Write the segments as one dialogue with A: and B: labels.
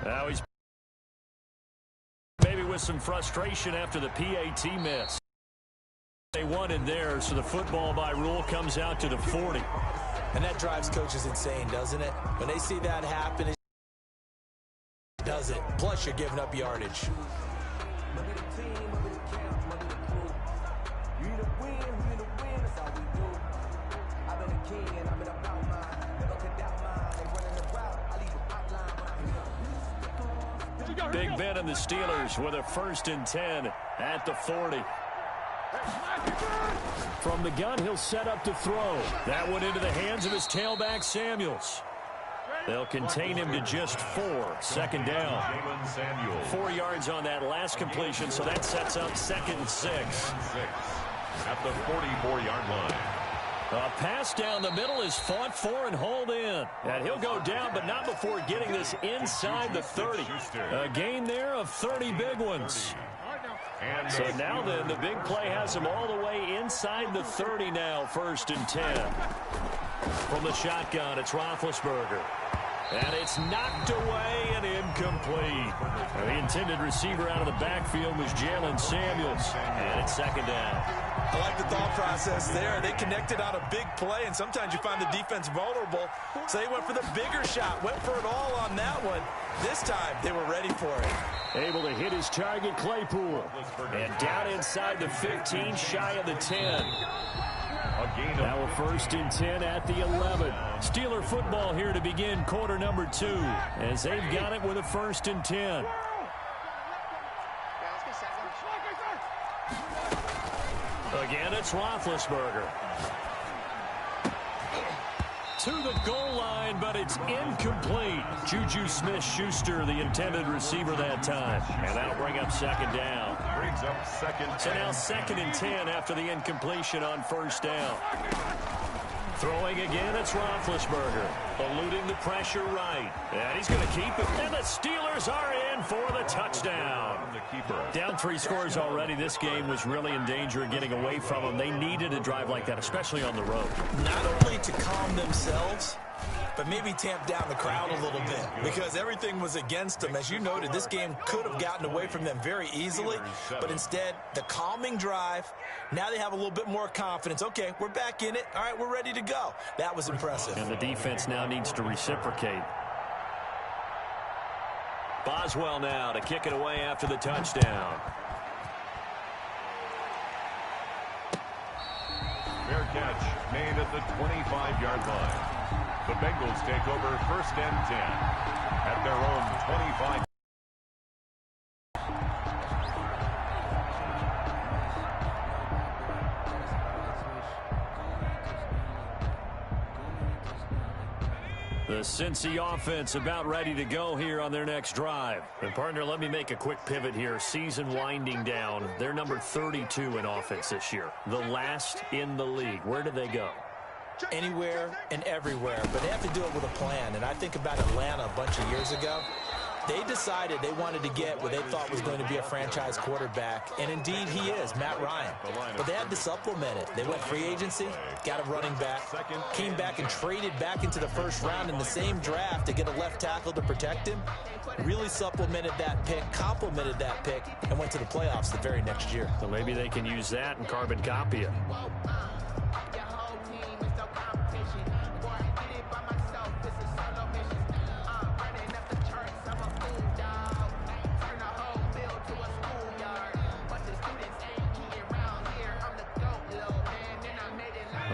A: Now he's maybe with some frustration after the PAT miss. They wanted there, so the football by rule comes out to the 40.
B: And that drives coaches insane, doesn't it? When they see that happen, it does it. Plus, you're giving up yardage.
A: Big Ben and the Steelers with a 1st and 10 at the 40. From the gun, he'll set up to throw. That one into the hands of his tailback, Samuels. They'll contain him to just 4. 2nd down. 4 yards on that last completion, so that sets up 2nd and 6.
C: At the 44-yard line.
A: A pass down the middle is fought for and hauled in. And he'll go down, but not before getting this inside the 30. A gain there of 30 big ones. So now then, the big play has him all the way inside the 30 now, 1st and 10. From the shotgun, it's Roethlisberger. And it's knocked away and incomplete. The intended receiver out of the backfield was Jalen Samuels. And it's 2nd down.
B: I like the thought process there. They connected on a big play, and sometimes you find the defense vulnerable. So they went for the bigger shot, went for it all on that one. This time, they were ready for it.
A: Able to hit his target, Claypool. And down inside the 15, shy of the 10. Now a 1st and 10 at the 11. Steeler football here to begin quarter number 2. As they've got it with a 1st and 10. Again, it's Roethlisberger. To the goal line, but it's incomplete. Juju Smith-Schuster, the intended receiver that time. And that'll bring up 2nd down.
C: Brings up 2nd.
A: So now 2nd and 10 after the incompletion on 1st down. Throwing again, it's Roethlisberger. Eluding the pressure right. And he's going to keep it. And the Steelers are in for the touchdown. Down 3 scores already. This game was really in danger of getting away from them. They needed a drive like that, especially on the road.
B: Not only to calm themselves, but maybe tamp down the crowd a little bit, because everything was against them. As you noted, this game could have gotten away from them very easily, but instead, the calming drive, now they have a little bit more confidence. Okay, we're back in it. All right, we're ready to go. That was impressive.
A: And the defense now needs to reciprocate. Boswell now to kick it away after the touchdown.
C: Fair catch made at the 25-yard line. The Bengals take over 1st and 10 at their own 25.
A: The Cincy offense about ready to go here on their next drive. And, partner, let me make a quick pivot here. Season winding down. They're number 32 in offense this year. The last in the league. Where do they go?
B: Anywhere and everywhere, but they have to do it with a plan. And I think about Atlanta a bunch of years ago. They decided they wanted to get what they thought was going to be a franchise quarterback, and indeed he is, Matt Ryan. But they had to supplement it. They went free agency, got a running back, came back and traded back into the 1st round in the same draft to get a left tackle to protect him, really supplemented that pick, complemented that pick, and went to the playoffs the very next year.
A: So maybe they can use that and carbon copy it.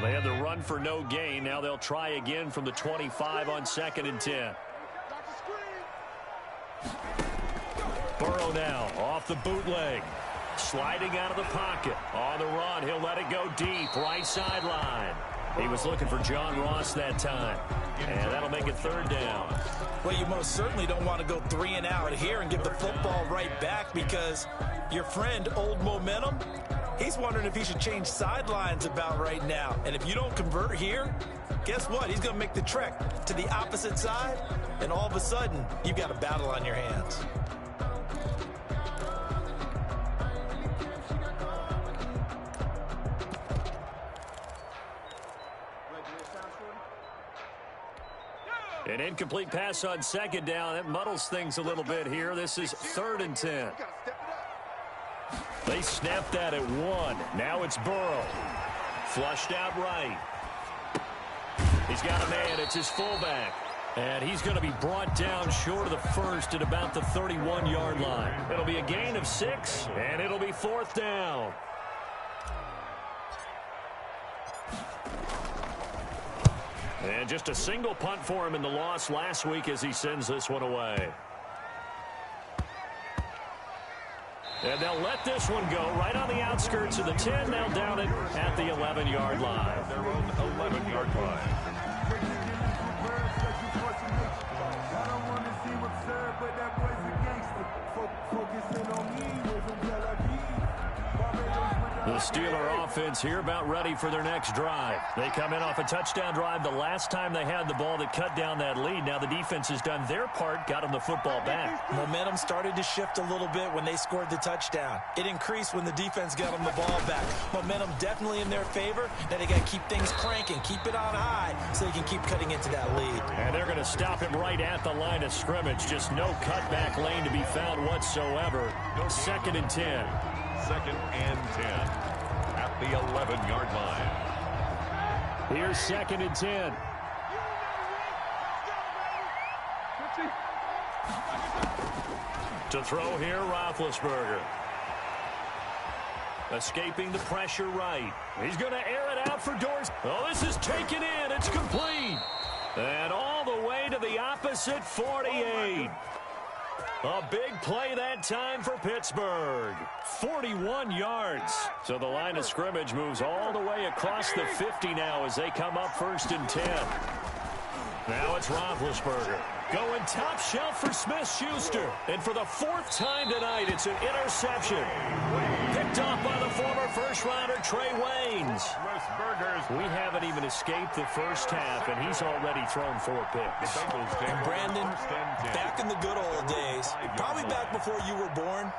A: They had the run for no gain. Now they'll try again from the 25 on 2nd and 10. Burrow now off the bootleg. Sliding out of the pocket. On the run, he'll let it go deep. Right sideline. He was looking for John Ross that time. And that'll make it 3rd down.
B: Well, you most certainly don't want to go 3 and out here and give the football right back, because your friend, Old Momentum, he's wondering if he should change sidelines about right now. And if you don't convert here, guess what? He's going to make the trek to the opposite side, and all of a sudden, you've got a battle on your hands.
A: An incomplete pass on second down. That muddles things a little bit here. This is 3rd and 10. They snapped that at 1. Now it's Burrow. Flushed out right. He's got a man. It's his fullback. And he's going to be brought down short of the first at about the 31-yard line. It'll be a gain of 6, and it'll be 4th down. And just a single punt for him in the loss last week as he sends this one away. And they'll let this one go right on the outskirts of the 10. They'll down it at the 11-yard line.
C: Their own 11-yard line.
A: The Steeler offense here about ready for their next drive. They come in off a touchdown drive the last time they had the ball that cut down that lead. Now the defense has done their part, got them the football back.
B: Momentum started to shift a little bit when they scored the touchdown. It increased when the defense got them the ball back. Momentum definitely in their favor. Now they got to keep things cranking, keep it on high so they can keep cutting into that lead.
A: And they're going to stop him right at the line of scrimmage. Just no cutback lane to be found whatsoever. 2nd and 10.
C: 2nd and 10 at the 11-yard line.
A: Here's 2nd and 10. To throw here, Roethlisberger. Escaping the pressure right. He's going to air it out for Dorsey. Oh, this is taken in. It's complete. And all the way to the opposite 48. A big play that time for Pittsburgh. 41 yards. So the line of scrimmage moves all the way across the 50 now as they come up 1st and 10. Now it's Roethlisberger. Going top shelf for Smith-Schuster. And for the 4th time tonight, it's an interception. Picked off by the former first-rounder Trey Waynes. We haven't even escaped the first half, and he's already thrown 4 picks.
B: And Brandon, back in the good old days, probably back before you were born,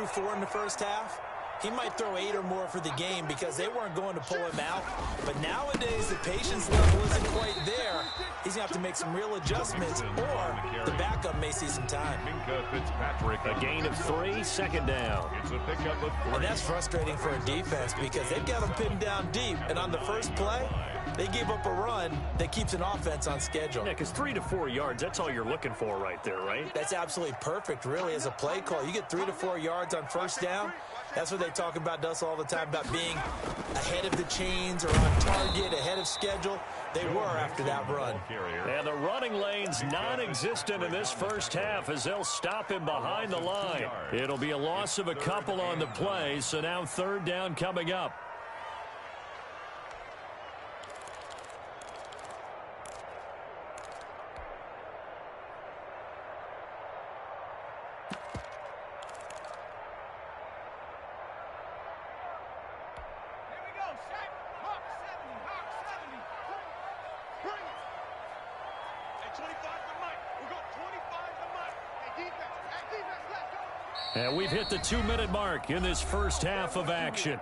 B: 4 in the first half, he might throw 8 or more for the game because they weren't going to pull him out. But nowadays, the patience level isn't quite there. He's going to have to make some real adjustments, or the backup may see some time.
A: A gain of 3, 2nd down.
C: It's a pickup of 3.
B: And that's frustrating for a defense because they've got him pinned down deep. And on the first play, they gave up a run that keeps an offense on schedule.
A: Yeah, because 3 to 4 yards, that's all you're looking for right there, right?
B: That's absolutely perfect, really, as a play call. You get 3 to 4 yards on 1st down. That's what they talk about to us all the time, about being ahead of the chains or on target, ahead of schedule. They were after that run.
A: And the running lane's non-existent in this first half as they'll stop him behind the line. It'll be a loss of a couple on the play, so now 3rd down coming up. And we've hit the 2-minute mark in this first half of action.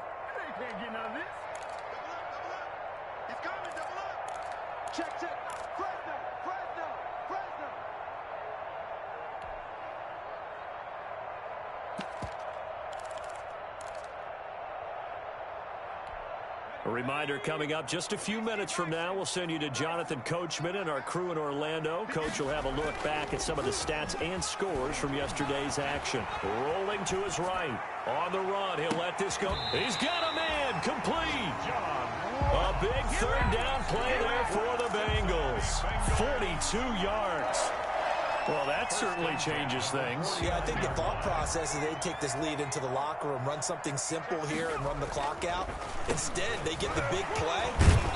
A: A reminder coming up just a few minutes from now, we'll send you to Jonathan Coachman and our crew in Orlando. Coach will have a look back at some of the stats and scores from yesterday's action. Rolling to his right. On the run, he'll let this go. He's got a man, complete. A big 3rd down play there for the Bengals. 42 yards. Well, that certainly changes things.
B: Yeah, I think the thought process is they take this lead into the locker room, run something simple here and run the clock out. Instead, they get the big play.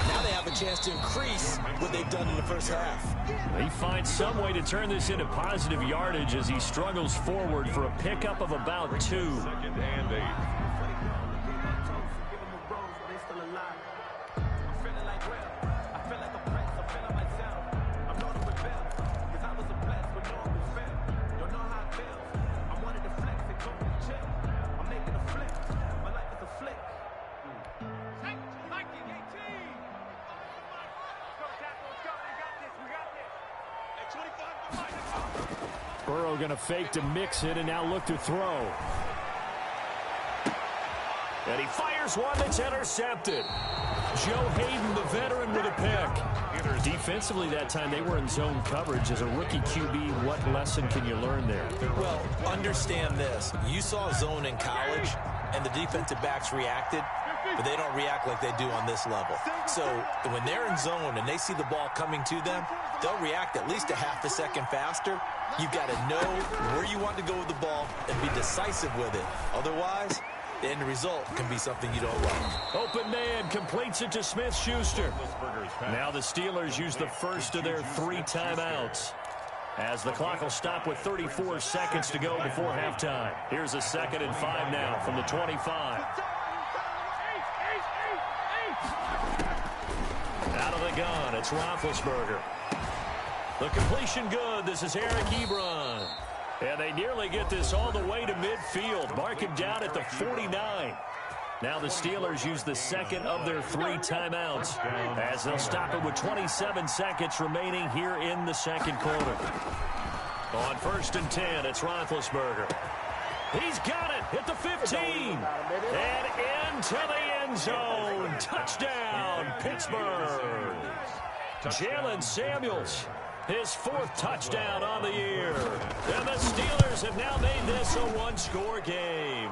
B: Now they have a chance to increase what they've done in the first half.
A: He finds some way to turn this into positive yardage as he struggles forward for a pickup of about 2.
C: 2nd and 8.
A: Burrow going to fake to mix it and now look to throw. And he fires one that's intercepted. Joe Hayden, the veteran, with a pick. Defensively that time, they were in zone coverage. As a rookie QB, what lesson can you learn there?
B: Well, understand this. You saw zone in college, and the defensive backs reacted, but they don't react like they do on this level. So when they're in zone and they see the ball coming to them, they'll react at least a half a second faster. You've got to know where you want to go with the ball and be decisive with it. Otherwise, the end result can be something you don't like.
A: Open man completes it to Smith-Schuster. Now the Steelers use the first of their 3 timeouts, as the clock will stop with 34 seconds to go before halftime. Here's a 2nd and 5 now from the 25. Out of the gun, it's Roethlisberger. The completion good. This is Eric Ebron. And they nearly get this all the way to midfield. Mark him down at the 49. Now the Steelers use the 2nd of their 3 timeouts, as they'll stop it with 27 seconds remaining here in the 2nd quarter. On 1st and 10, it's Roethlisberger. He's got it at the 15. And into the end zone. Touchdown, Pittsburgh. Jalen Samuels, his 4th touchdown on the year. And the Steelers have now made this a 1-score game.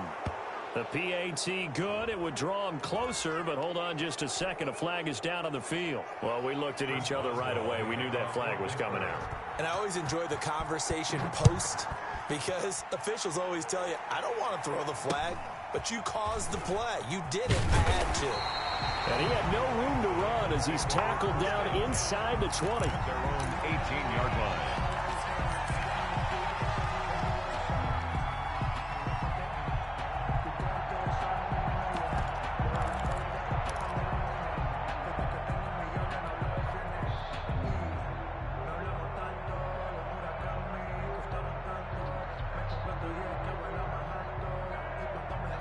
A: The PAT good. It would draw him closer, but hold on just a second. A flag is down on the field. Well, we looked at each other right away. We knew that flag was coming out.
B: And I always enjoy the conversation post, because officials always tell you, I don't want to throw the flag, but you caused the play. You did it. I had to.
A: And he had no room to run as he's tackled down inside the 20.
C: Their own 18-yard line.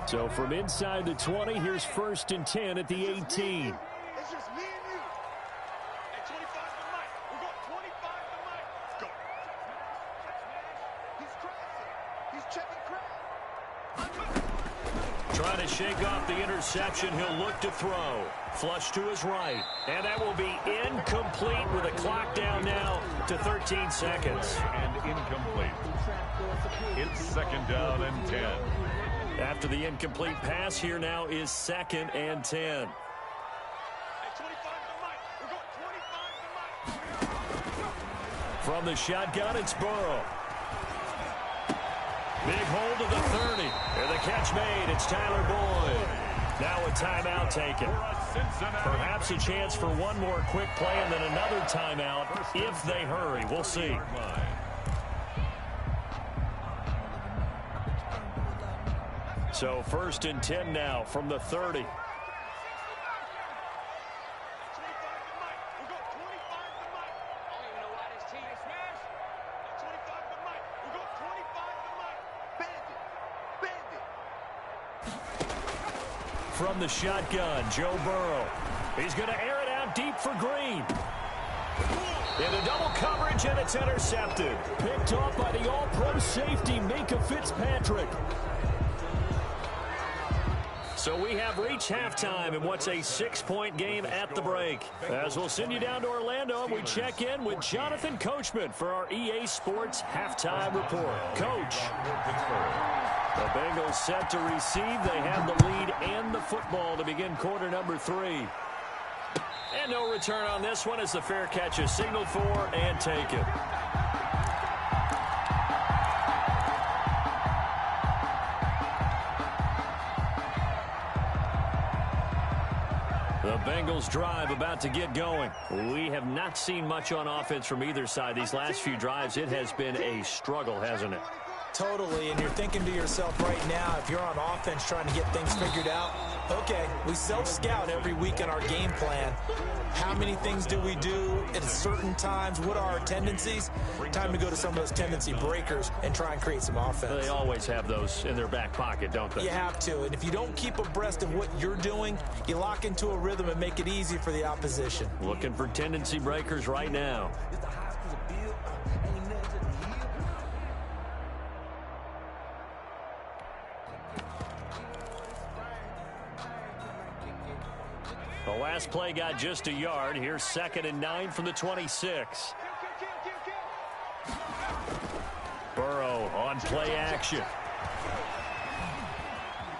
A: So from inside the 20, here's 1st and 10 at the 18.
D: It's just me and you. At 25 to Mike. We're going 25 to Mike. Let's go. He's crossing. He's checking crowd.
A: Trying to shake off the interception. He'll look to throw. Flush to his right. And that will be incomplete with a clock down now to 13 seconds.
C: And incomplete. It's 2nd down and 10.
A: After the incomplete pass, here now is 2nd and 10.
D: At 25 to Mike. We're going 25 to Mike.
A: From the shotgun, it's Burrow. Big hold of the 30. And the catch made. It's Tyler Boyd. Now a timeout taken. Perhaps a chance for one more quick play and then another timeout if they hurry. We'll see. So 1st and 10 now from the 30. From the shotgun, Joe Burrow. He's going to air it out deep for Green. Into double coverage, and it's intercepted. Picked off by the all-pro safety, Minka Fitzpatrick. So we have reached halftime in what's a 6-point game at the break. As we'll send you down to Orlando, we check in with Jonathan Coachman for our EA Sports Halftime Report. Coach. The Bengals set to receive. They have the lead and the football to begin quarter number 3. And no return on this one as the fair catch is signaled for and taken. The Bengals drive about to get going. We have not seen much on offense from either side. These last few drives, it has been a struggle, hasn't it?
B: Totally, and you're thinking to yourself right now, if you're on offense trying to get things figured out, okay, we self-scout every week in our game plan. How many things do we do at certain times? What are our tendencies? Time to go to some of those tendency breakers and try and create some offense.
A: They always have those in their back pocket, don't they?
B: You have to, and if you don't keep abreast of what you're doing, you lock into a rhythm and make it easy for the opposition.
A: Looking for tendency breakers right now. The last play got just a yard. Here's 2nd and 9 from the 26. Burrow on play action.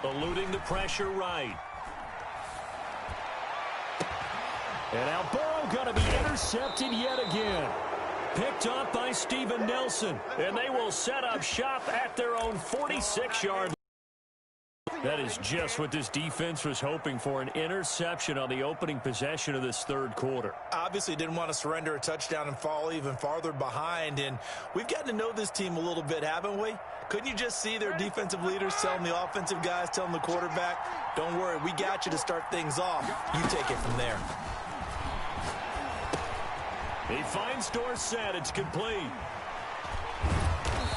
A: Eluding the pressure right. And now Burrow going to be intercepted yet again. Picked off by Steven Nelson. And they will set up shop at their own 46-yard line. That is just what this defense was hoping for, an interception on the opening possession of this third quarter.
B: Obviously didn't want to surrender a touchdown and fall even farther behind, and we've gotten to know this team a little bit, haven't we? Couldn't you just see their defensive leaders telling the offensive guys, telling the quarterback, don't worry, we got you to start things off. You take it from there.
A: He finds Dorsett. It's complete.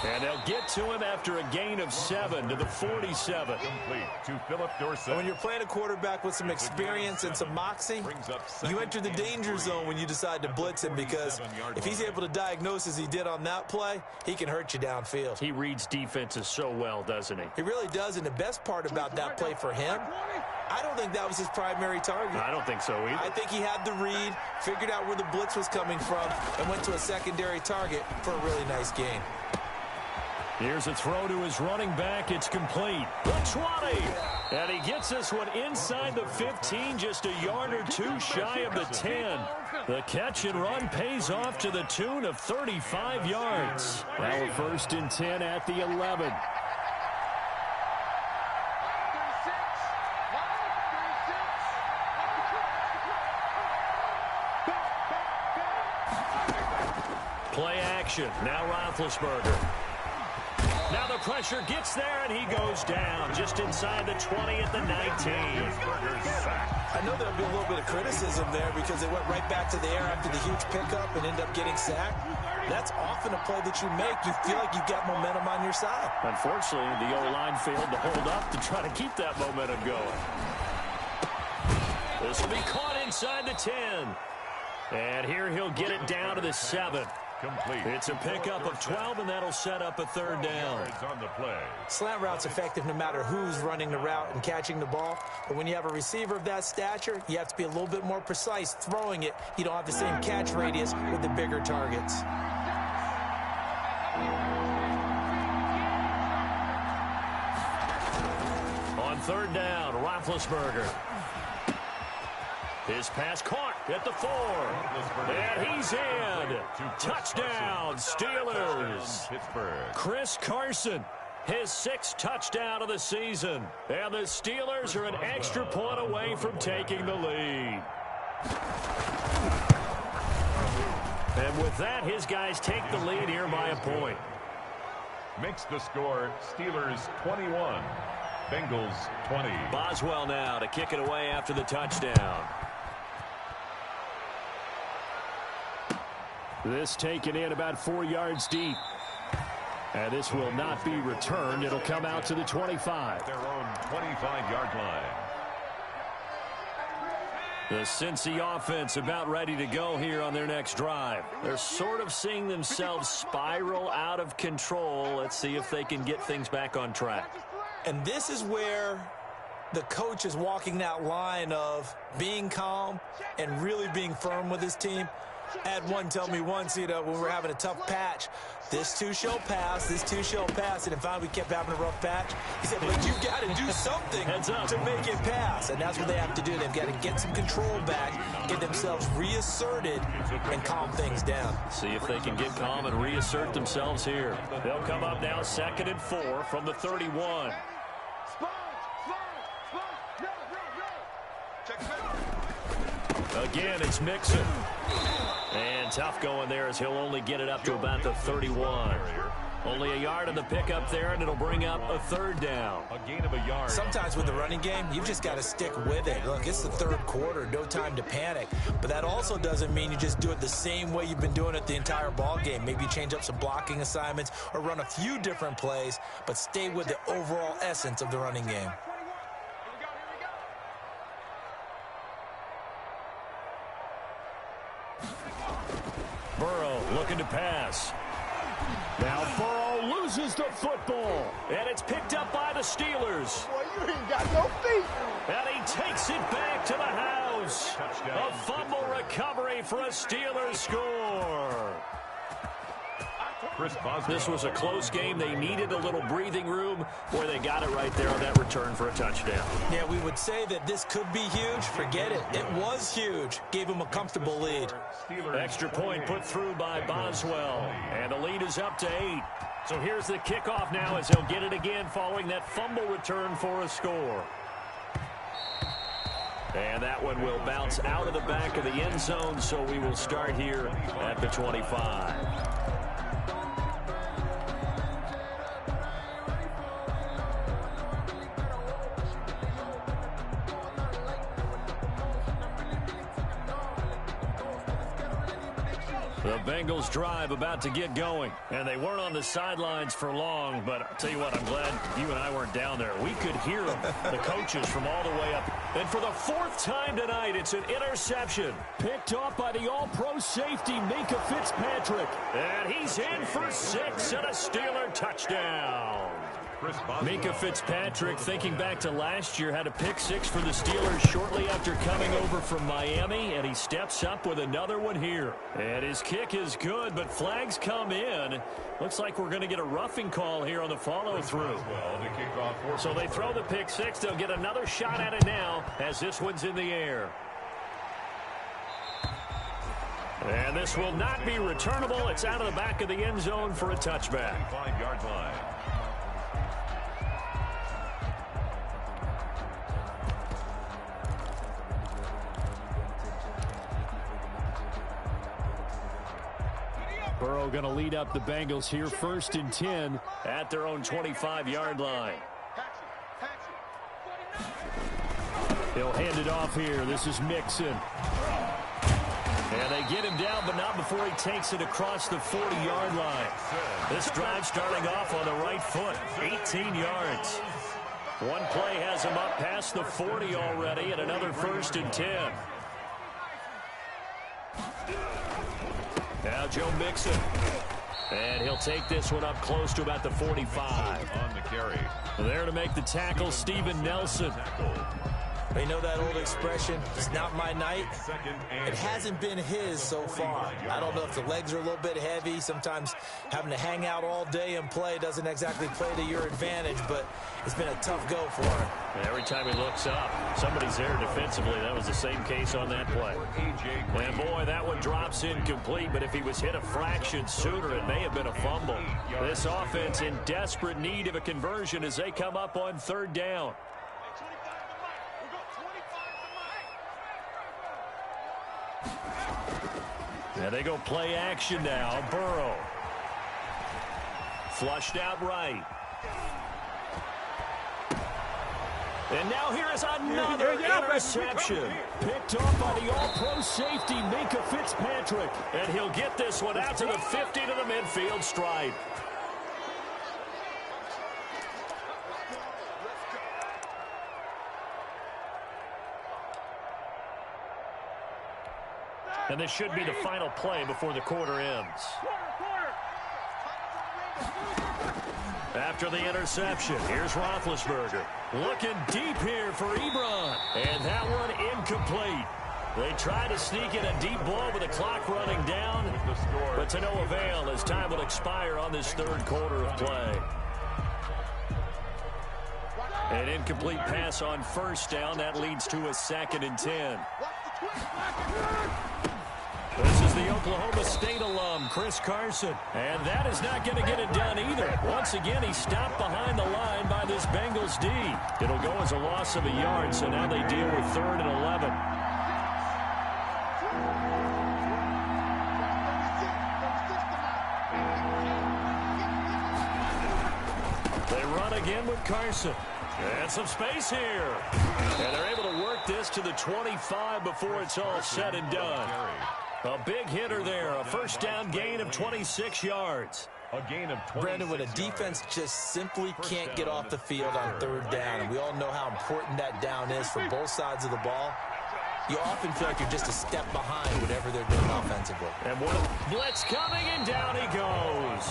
A: And they'll get to him after a gain of 7 to the 47.
C: Complete to Philip Dorsett.
B: When you're playing a quarterback with some experience and some moxie, you enter the danger zone when you decide to blitz him, because if he's able to diagnose as he did on that play, he can hurt you downfield.
A: He reads defenses so well, doesn't he?
B: He really does, and the best part about that play for him, I don't think that was his primary target.
A: I don't think so either.
B: I think he had the read, figured out where the blitz was coming from, and went to a secondary target for a really nice gain.
A: Here's a throw to his running back. It's complete. The 20. And he gets this one inside the 15, just a yard or two shy of the 10. The catch and run pays off to the tune of 35 yards. Now a 1st and 10 at the 11. Play action. Now Roethlisberger. Now the pressure gets there, and he goes down just inside the 20 at the 19.
B: I know there'll be a little bit of criticism there because they went right back to the air after the huge pickup and end up getting sacked. That's often a play that you make. You feel like you've got momentum on your side.
A: Unfortunately, the O-line failed to hold up to try to keep that momentum going. This will be caught inside the 10. And here he'll get it down to the 7.
C: Complete.
A: It's a pickup of 12, and that'll set up a 3rd down.
C: On the play.
B: Slant route's effective no matter who's running the route and catching the ball. But when you have a receiver of that stature, you have to be a little bit more precise throwing it. You don't have the same catch radius with the bigger targets.
A: On 3rd down, Roethlisberger. His pass caught at the 4. And he's in. Touchdown, Steelers. Chris Carson, his 6th touchdown of the season. And the Steelers are an extra point away from taking the lead. And with that, his guys take the lead here by a point.
C: Makes the score Steelers 21, Bengals 20.
A: Boswell now to kick it away after the touchdown. This taken in about 4 yards deep. And this will not be returned. It'll come out to the 25.
C: Their own 25-yard line.
A: The Cincy offense about ready to go here on their next drive. They're sort of seeing themselves spiral out of control. Let's see if they can get things back on track.
B: And this is where the coach is walking that line of being calm and really being firm with his team. I had one tell me once, when we were having a tough patch, this too shall pass, this too shall pass. And if we kept having a rough patch, he said, but you've got to do something to make it pass. And that's what they have to do. They've got to get some control back, get themselves reasserted, and calm things down.
A: See if they can get calm and reassert themselves here. They'll come up now 2nd and 4 from the 31. Again, it's Mixon. And tough going there as he'll only get it up to about the 31. Only a yard on the pickup there, and it'll bring up a 3rd down.
C: A gain of a yard.
B: Sometimes with the running game, you've just got to stick with it. Look, it's the 3rd quarter, no time to panic. But that also doesn't mean you just do it the same way you've been doing it the entire ball game. Maybe you change up some blocking assignments or run a few different plays, but stay with the overall essence of the running game.
A: Burrow looking to pass. Now Burrow loses the football. And it's picked up by the Steelers.
D: Boy, you ain't got no feet.
A: And he takes it back to the house. A fumble recovery for a Steelers score. This was a close game. They needed a little breathing room. Boy, they got it right there on that return for a touchdown.
B: Yeah, we would say that this could be huge. Forget it. It was huge. Gave him a comfortable lead.
A: Extra point put through by Boswell. And the lead is up to 8. So here's the kickoff now as he'll get it again following that fumble return for a score. And that one will bounce out of the back of the end zone, so we will start here at the 25. The Bengals drive about to get going, and they weren't on the sidelines for long, but I'll tell you what, I'm glad you and I weren't down there. We could hear them, the coaches from all the way up. And for the 4th time tonight, it's an interception. Picked off by the all-pro safety, Minkah Fitzpatrick. And he's in for 6 and a Steeler touchdown. Minkah Fitzpatrick, thinking back to last year, had a pick 6 for the Steelers shortly after coming over from Miami, and he steps up with another one here. And his kick is good, but flags come in. Looks like we're going to get a roughing call here on the follow-through. So they throw the pick 6. They'll get another shot at it now as this one's in the air. And this will not be returnable. It's out of the back of the end zone for a touchback.
C: 5-yard line.
A: Burrow going to lead up the Bengals here, 1st and 10 at their own 25-yard line. He'll hand it off here. This is Mixon. And they get him down, but not before he takes it across the 40-yard line. This drive starting off on the right foot, 18 yards. One play has him up past the 40 already, and another 1st and 10. Now Joe Mixon. And he'll take this one up close to about the 45.
C: On the carry.
A: There to make the tackle, Steven Nelson.
B: You know that old expression, it's not my night? It hasn't been his so far. I don't know if the legs are a little bit heavy. Sometimes having to hang out all day and play doesn't exactly play to your advantage, but it's been a tough go for him.
A: Every time he looks up, somebody's there defensively. That was the same case on that play. And boy, that one drops incomplete, but if he was hit a fraction sooner, it may have been a fumble. This offense in desperate need of a conversion as they come up on 3rd down. And they go play action now. Burrow. Flushed out right. And now here is another interception. Picked off by the all-pro safety, Minkah Fitzpatrick. And he'll get this one out to the 50 to the midfield stripe. And this should be the final play before the quarter ends. After the interception, here's Roethlisberger. Looking deep here for Ebron. And that one incomplete. They try to sneak in a deep ball with the clock running down, but to no avail as time will expire on this 3rd quarter of play. An incomplete pass on 1st down. That leads to a 2nd and 10. This is the Oklahoma State alum, Chris Carson. And that is not going to get it done either. Once again, he stopped behind the line by this Bengals D. It'll go as a loss of a yard, so now they deal with 3rd and 11. They run again with Carson. And some space here. And they're able to work this to the 25 before it's all said and done. A big hitter there. A 1st down gain of 26 yards.
C: A gain of 26
B: Brandon, when a defense just simply can't get off the field on 3rd down, and we all know how important that down is for both sides of the ball, you often feel like you're just a step behind whatever they're doing offensively.
A: And what a blitz coming, and down he goes.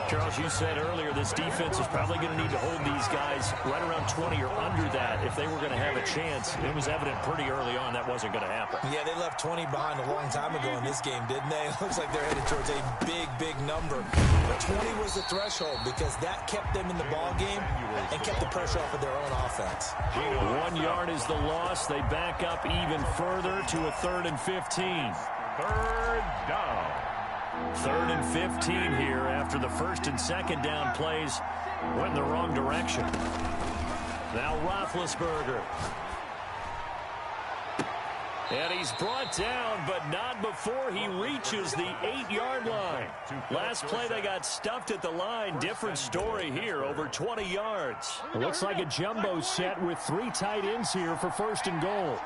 A: Charles, you said earlier this defense is probably going to need to hold these guys right around 20 or under that if they were going to have a chance. It was evident pretty early on that wasn't going to happen.
B: Yeah, they left 20 behind a long time ago in this game, didn't they? It looks like they're headed towards a big, big number. But 20 was the threshold because that kept them in the ball game and kept the pressure off of their own offense.
A: 1 yard is the loss. They back up even further to a 3rd and 15.
C: Third down.
A: 3rd and 15 here after the first and second down plays went in the wrong direction. Now Roethlisberger. And he's brought down, but not before he reaches the 8-yard line. Last play, they got stuffed at the line. Different story here, over 20 yards. It looks like a jumbo set with 3 tight ends here for 1st and goal.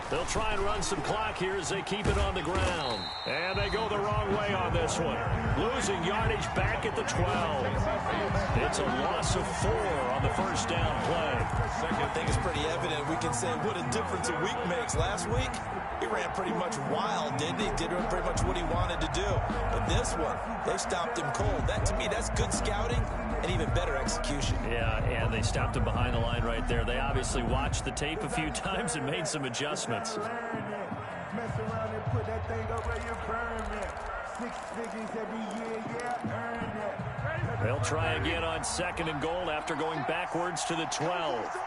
A: They'll try and run some clock here as they keep it on the ground. And they go the wrong way on this one. Losing yardage back at the 12. It's a loss of 4 on the first down play.
B: I think it's pretty evident. We can say what a difference a week makes. Last week, he ran pretty much wild, didn't he? Did pretty much what he wanted to do. But this one, they stopped him cold. That, to me, that's good scouting and even better execution.
A: Yeah, and they stopped him behind the line right there. They obviously watched the tape a few times and made some adjustments.
E: Mess around and put that thing up where you burn it. 6 figures every year, yeah, earn it.
A: They'll try again on 2nd and goal after going backwards to the 12.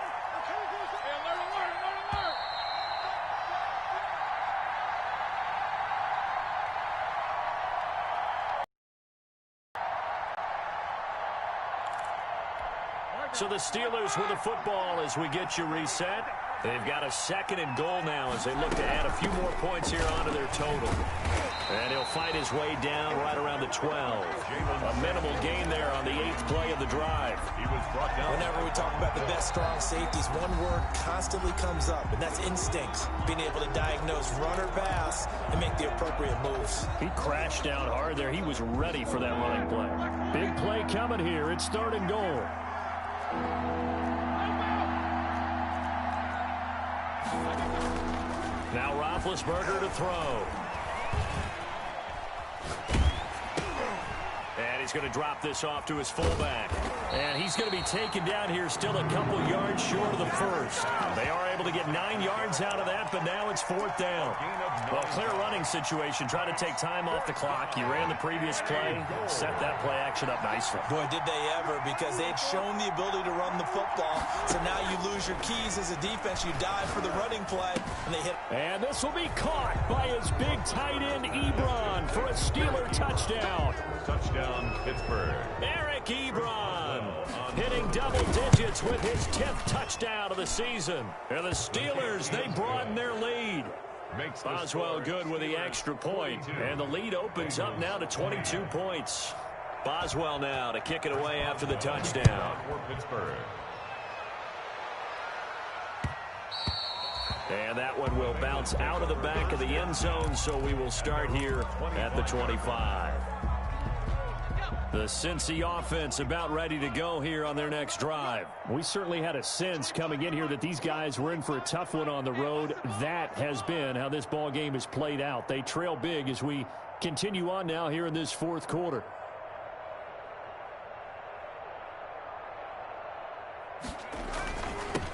A: So the Steelers with the football as we get you reset. They've got a 2nd and goal now as they look to add a few more points here onto their total. And he'll fight his way down right around the 12. A minimal gain there on the 8th play of the drive.
C: He was brought down.
B: Whenever we talk about the best strong safeties, one word constantly comes up, and that's instincts. Being able to diagnose run or pass and make the appropriate moves.
A: He crashed down hard there. He was ready for that running play. Big play coming here. It's 3rd and goal. Now Roethlisberger to throw. And he's going to drop this off to his fullback. And he's going to be taken down here still a couple yards short of the first. They are able to get 9 yards out of that, but now it's 4th down. Well, clear running situation. Try to take time off the clock. He ran the previous play, set that play action up nicely.
B: Boy, did they ever, because they had shown the ability to run the football. So now you lose your keys as a defense. You dive for the running play, and they hit.
A: And this will be caught by his big tight end, Ebron, for a Steeler touchdown.
C: Touchdown, Pittsburgh.
A: Eric Ebron hitting double digits with his 10th touchdown of the season. And the Steelers, they broaden their lead. Boswell good with the extra point. And the lead opens up now to 22 points. Boswell now to kick it away after the touchdown.
C: For Pittsburgh.
A: And that one will bounce out of the back of the end zone, so we will start here at the 25. The Cincy offense about ready to go here on their next drive. We certainly had a sense coming in here that these guys were in for a tough one on the road. That has been how this ball game has played out. They trail big as we continue on now here in this 4th quarter.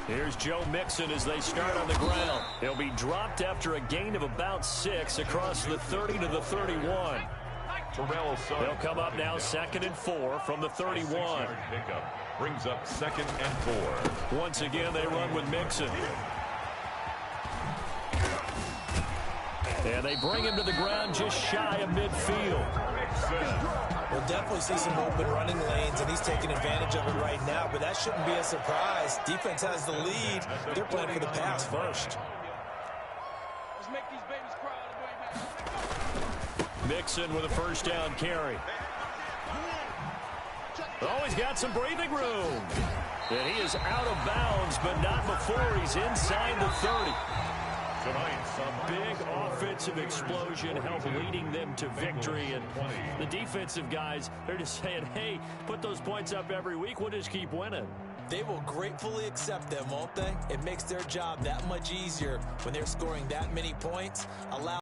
A: Here's Joe Mixon as they start on the ground. He'll be dropped after a gain of about 6 across the 30 to the 31. They'll come up now 2nd and 4 from the 31.
C: Pickup brings up 2nd and 4.
A: Once again, they run with Mixon. And they bring him to the ground just shy of midfield.
B: We'll definitely see some open running lanes, and he's taking advantage of it right now, but that shouldn't be a surprise. Defense has the lead. They're playing for the pass first.
D: Let's make these babies cry all the way back.
A: Mixon with a first down carry. Oh, he's got some breathing room. And he is out of bounds, but not before he's inside the 30.
C: Tonight's
A: A big offensive explosion helped leading them to victory. And the defensive guys, they're just saying, hey, put those points up every week. We'll just keep winning.
B: They will gratefully accept them, won't they? It makes their job that much easier when they're scoring that many points. Allow